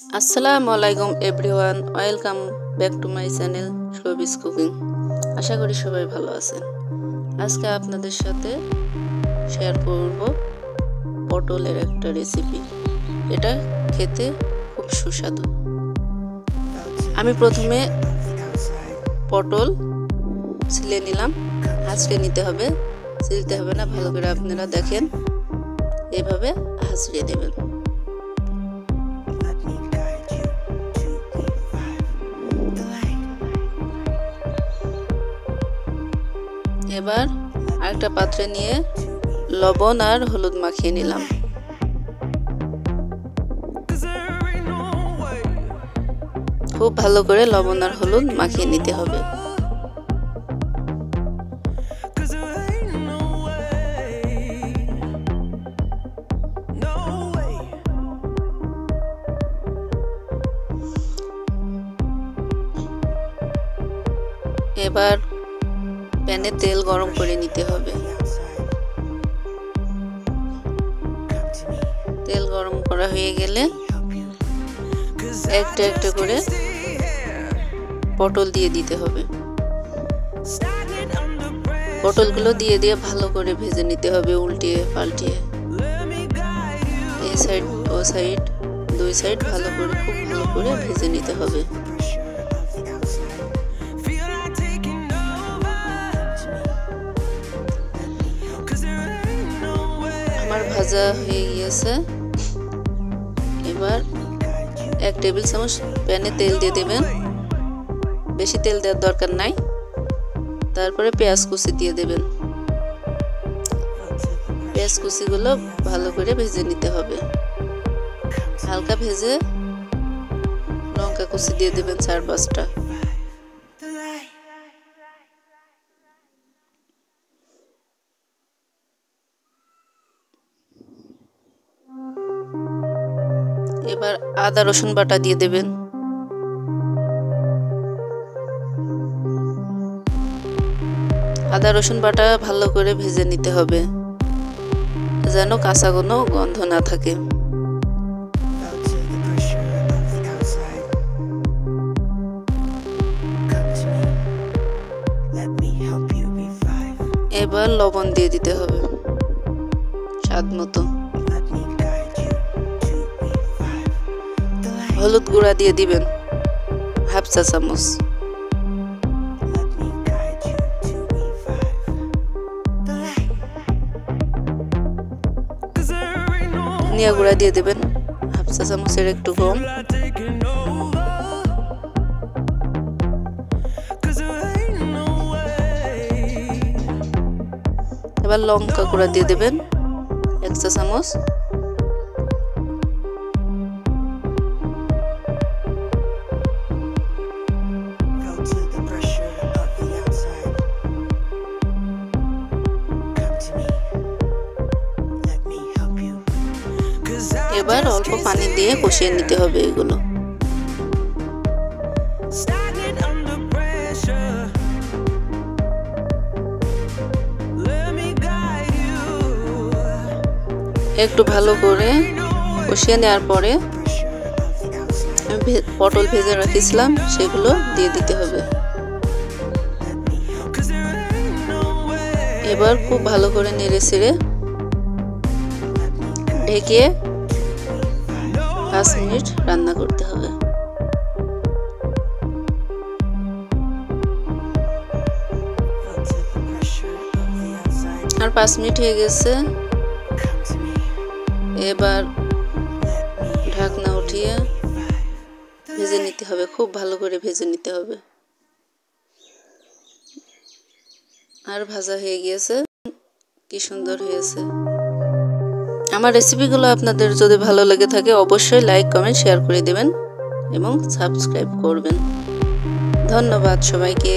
আসসালামু আলাইকুম everyone, welcome back to my channel Shobis cooking. আশা করি সবাই ভালো আছেন। আজকে আপনাদের সাথে শেয়ার করব পটলের একটা রেসিপি। এটা খেতে খুব সুস্বাদু। আমি প্রথমে পটল ছিলে নিলাম। হাঁচড়ে নিতে হবে, ছিলতে হবে না। ভালো করে আপনারা দেখেন, এইভাবে হাঁচড়ে দেবেন। এবার আরেকটা পাত্রে নিয়ে লবণ আর হলুদ মাখিয়ে নিলাম। খুব ভালো করে লবণ আর হলুদ মাখিয়ে নিতে হবে। এবার প্যানে তেল গরম করে নিতে হবে। তেল গরম করা হয়ে গেলে একটা একটা করে পটল দিয়ে দিতে হবে। পটলগুলো দিয়ে ভালো করে ভেজে নিতে হবে, উল্টিয়ে পাল্টিয়ে। এই সাইড ও সাইড, দুই সাইড ভালো করে, খুব ভালো করে ভেজে নিতে হবে। ভাজা হয়ে গিয়েছে। এবার 1 টেবিল চামচ প্যানে তেল দিয়ে দেবেন। বেশি তেল দেওয়ার দরকার নাই। তারপরে পেঁয়াজ কুচি দিয়ে দেবেন। পেঁয়াজ কুচিগুলো ভালো করে ভেজে নিতে হবে। হালকা ভেজে লঙ্কা কুচি দিয়ে দেবেন 4-5টা। এবার আদা রসুন বাটা দিয়ে দেবেন। আদা রসুন বাটা ভালো করে ভেজে নিতে হবে, যেন কাঁচা কোনো গন্ধ না থাকে। এবার লবণ দিয়ে দিতে হবে স্বাদ মতো। হলুদ গুঁড়া দিয়ে দিবেন 1/2 চা চামচ। ধনিয়া গুঁড়া দিয়ে দেবেন 1/2 চা চামচের একটু কম। এবার লঙ্কা গুঁড়া দিয়ে দেবেন 1 চা চামচ। এবার অল্প পানি দিয়ে কষিয়ে নিতে হবে এগুলো। একটু ভালো করে কষিয়ে নেওয়ার পরে পটল ভেজে রাখিছিলাম, সেগুলো দিয়ে দিতে হবে। এবার খুব ভালো করে নেড়ে ছেড়ে ঢেকে 5 মিনিট রান্না করতে হবে। আর 5 মিনিট হয়ে গেছে। এবার ঢাকনা উঠিয়ে ভেজে নিতে হবে, খুব ভালো করে ভেজে নিতে হবে। আর ভাজা হয়ে গিয়েছে, কি সুন্দর হয়েছে। আমার রেসিপিগুলো আপনাদের যদি ভালো লেগে থাকে অবশ্যই লাইক, কমেন্ট, শেয়ার করে দেবেন এবং সাবস্ক্রাইব করবেন। ধন্যবাদ সবাইকে।